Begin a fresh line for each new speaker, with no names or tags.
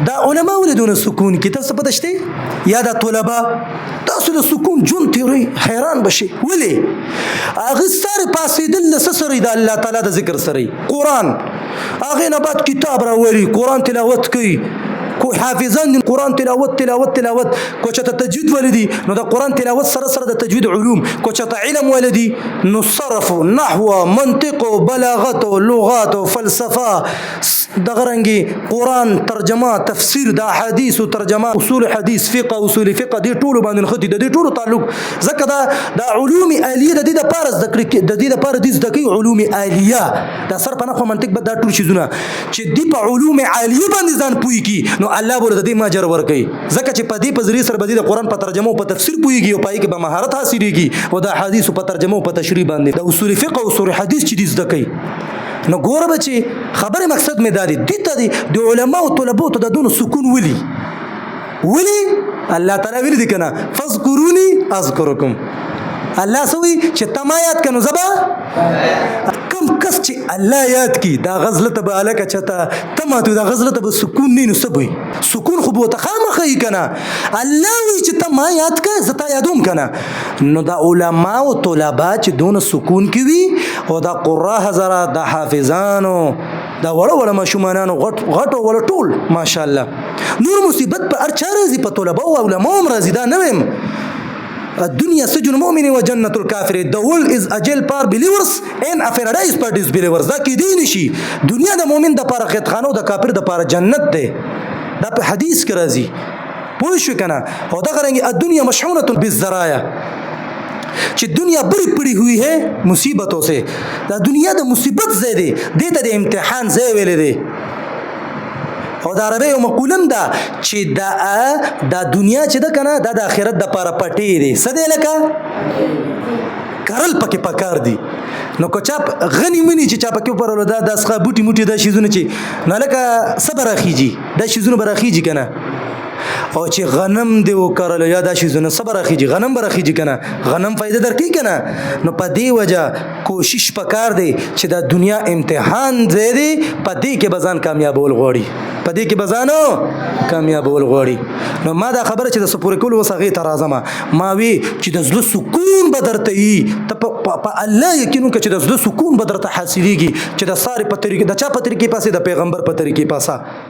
دا علما ولدون سکون کې تاسو پته شته یا دا طلبه تاسو د سکون جون تیری حیران بشي ولی هغه سره پاسېدل لسسري د الله تعالی د ذکر سره قرآن هغه نه بعد کتاب راوړي قرآن تلاوت کوي کو حافظان قرآن تلاوت کو چته تجوید ولدي نو د قرآن تلاوت سره د تجوید علوم کو چته علم ولدي نو صرف نحو منطق بلاغت لغات فلسفه دغرنګي قرآن ترجمه تفسیر د احاديث ترجمه اصول حديث فقه اصول فقه دي ټول باندې خدي د دې ټول تعلق زکه د علوم آلیه د دې د پارس د دې د پاره د دقیق علوم آلیه د صرف نحو منطق به دا ټول شیزونه چې دی په علوم آلیه باندې ځان پوي کی نو الله بوله د دې ماجر ور کوي ځکه چې په دې په ذریعہ سره به د قرآن په ترجمه او په تفسیر پويږي او پای کې به مهارت حاصلېږي او د حدیث په ترجمه او په تشریح باندې د اصول فقه او اصول حدیث چې دې زده کوي نو ګوره بچي خبره مقصد مې دادي د علماء او طلباء ته د دون سکون ولی الله تعالی ویل دي کنه فذكروني اذكركم الله سوي چې تمایات کنو زبا کم کس چې الله یاد کی دا غزلت به الکه چته تماتو دا غزلت به سکون نه نسبوي سکون خو به تخامخې کنه الله وی چې تما یاد کا زتا یادوم کنه نو دا علما او طلباء چې دون سکون کوي او دا قرا حضرات دا حافظانو دا وړو ماشومانانو غټو ولا ټول ماشاءالله نور مصیبت په ارچا راځي په طلباء او علماء هم راځي دا نه ویم الدنيا سجن مؤمن وجنة الكافر. The world is a jail for believers and a paradise for disbelievers. دا کې دی نشي دنیا د مؤمن د پاره خیرخانه او د کافر د پاره جنت ده دا په حدیث کې راځي پوه شو کنه او دا غرنګ الدنيا مشحونة بالذرايا چې دنیا بڑی پڑی ہوئی ہے مصیبتوں سے دا دنیا د مصیبت زیاده دیته د امتحان زی ویلې دی او دا عربی او مقولم دا چې دا دنیا چې دا کنه دا د آخرت د پاره پټی دی سده لکه کرل پکې پکار دی نو کو چاپ غنی منی چې چاپ کې پر ولدا د اسخه بوټي موټي د شیزونه چې نه لکه صبر اخیږي د شیزونه برخیږي کنه او چې غنم دی وکړل یا د شیزونه صبر اخیږي غنم برخیږي کنه غنم فائدہ درکې کنه نو په دې وجه کوشش پکار دی چې د دنیا امتحان زیری په دې کې بزان کامیابول غوړي په دې کې بزانو کامیابول غوړي نو ما دا خبره چې د سپورې کول وسغه ترازمه ما وی چې د زړه سکون بدرته ای ته په الله یقینو چې د زړه سکون بدرته حاصلېږي چې د ساري په طریقې د چا په طریقې پاسه د پیغمبر په طریقې پاسه